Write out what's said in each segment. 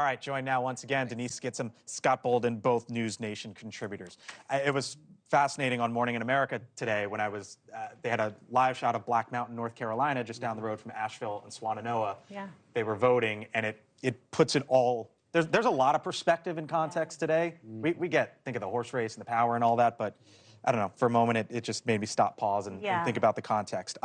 All right, joined now once again, Denise Gitsham, Scott Bolden, both News Nation contributors. It was fascinating on Morning in America today when I was, they had a live shot of Black Mountain, North Carolina, just down the road from Asheville and Swannanoa. Yeah. They were voting, and it puts it all, there's a lot of perspective and context today. We think of the horse race and the power and all that, but I don't know, for a moment, it just made me stop, pause, and think about the context.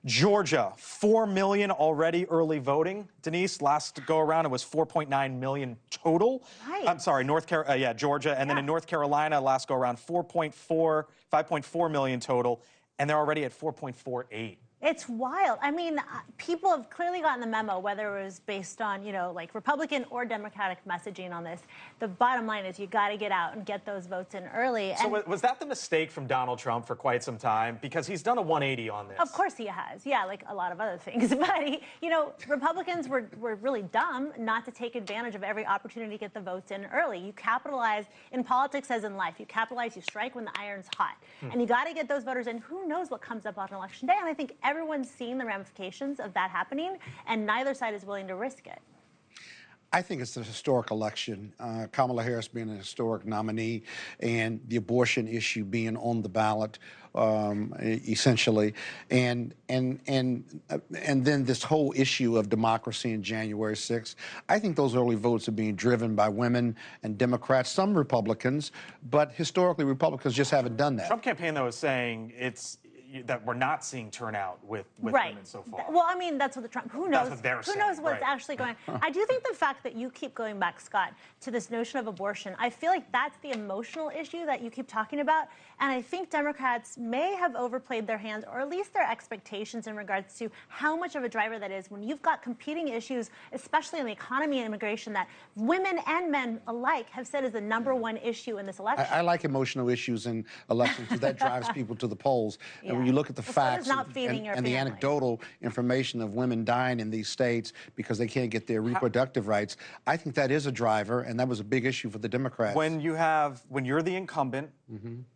Georgia, 4 million already early voting. Denise, last go around, it was 4.9 million total. Right. I'm sorry, Georgia. And then in North Carolina, last go around, 5.4 million total. And they're already at 4.48. It's wild. I mean, people have clearly gotten the memo, whether it was based on, like Republican or Democratic messaging on this. The bottom line is you got to get out and get those votes in early. So was that the mistake from Donald Trump for quite some time? Because he's done a 180 on this. Of course he has. Yeah, like a lot of other things. But, Republicans were really dumb not to take advantage of every opportunity to get the votes in early. You capitalize in politics as in life. You capitalize, you strike when the iron's hot. And you got to get those voters in. Who knows what comes up on election day? And I think everyone's seen the ramifications of that happening, and neither side is willing to risk it. I think it's a historic election. Kamala Harris being a historic nominee, and the abortion issue being on the ballot, essentially, and then this whole issue of democracy in January 6th. I think those early votes are being driven by women and Democrats, some Republicans, but historically Republicans just haven't done that. Trump campaign, though, is saying that we're not seeing turnout with women so far. Well, I mean, that's what the Trump, who knows? That's what they're saying. Who knows what's actually going on? I do think the fact that you keep going back, Scott, to this notion of abortion, I feel like that's the emotional issue that you keep talking about. And I think Democrats may have overplayed their hands, or at least their expectations in regards to how much of a driver that is when you've got competing issues, especially in the economy and immigration, that women and men alike have said is the #1 issue in this election. I like emotional issues in elections because that drives people to the polls. And when you look at the facts and the anecdotal information of women dying in these states because they can't get their reproductive rights, I think that is a driver, and that was a big issue for the Democrats. When you're the incumbent,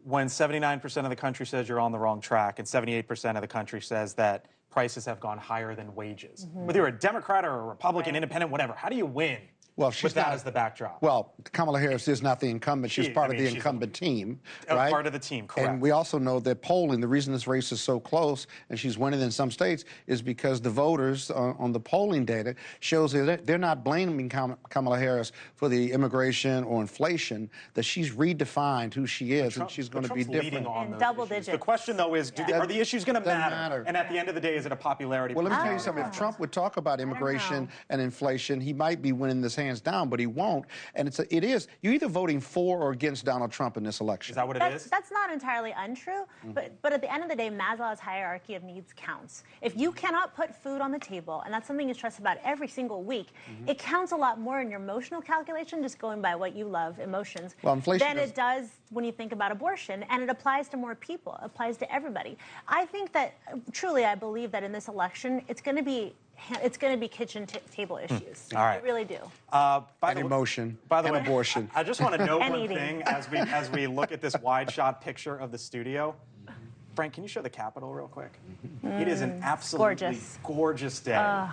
when 79% of the country says you're on the wrong track and 78% of the country says that prices have gone higher than wages, whether you're a Democrat or a Republican, independent, whatever, how do you win? Well, she's with that not as the backdrop. Well, Kamala Harris is not the incumbent. She's part of the incumbent team, right? Part of the team, correct. And we also know that polling, the reason this race is so close and she's winning in some states is because the voters on the polling data shows that they're not blaming Kamala Harris for the immigration or inflation, that she's redefined who she is, and she's going to be different. In double digits. The question, though, is are the issues going to matter? And at the end of the day, is it a popularity? Well, let me tell you something. If Trump would talk about immigration and inflation, he might be winning this hands down, but he won't. And you're either voting for or against Donald Trump in this election. Is that what it is? That's not entirely untrue, but at the end of the day, Maslow's hierarchy of needs counts. If you cannot put food on the table, and that's something you stress about every single week, it counts a lot more in your emotional calculation, just going by what you love, emotions, than it does when you think about abortion, and it applies to more people, it applies to everybody. I think that, truly, I believe that in this election, it's going to be kitchen table issues. All right. I really do. Emotion. By the way, abortion. I just want to note one thing as we look at this wide shot picture of the studio. Frank, can you show the Capitol real quick? It is an absolutely gorgeous day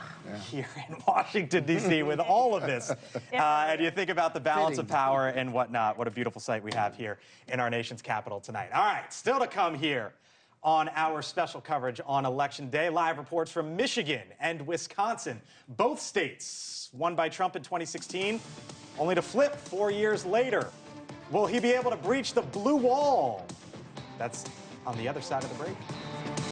here in Washington, D.C. with all of this. And you think about the balance of power and whatnot. What a beautiful sight we have here in our nation's capital tonight. All right, still to come here on our special coverage on Election Day. Live reports from Michigan and Wisconsin. Both states won by Trump in 2016, only to flip 4 years later. Will he be able to breach the blue wall? That's on the other side of the break.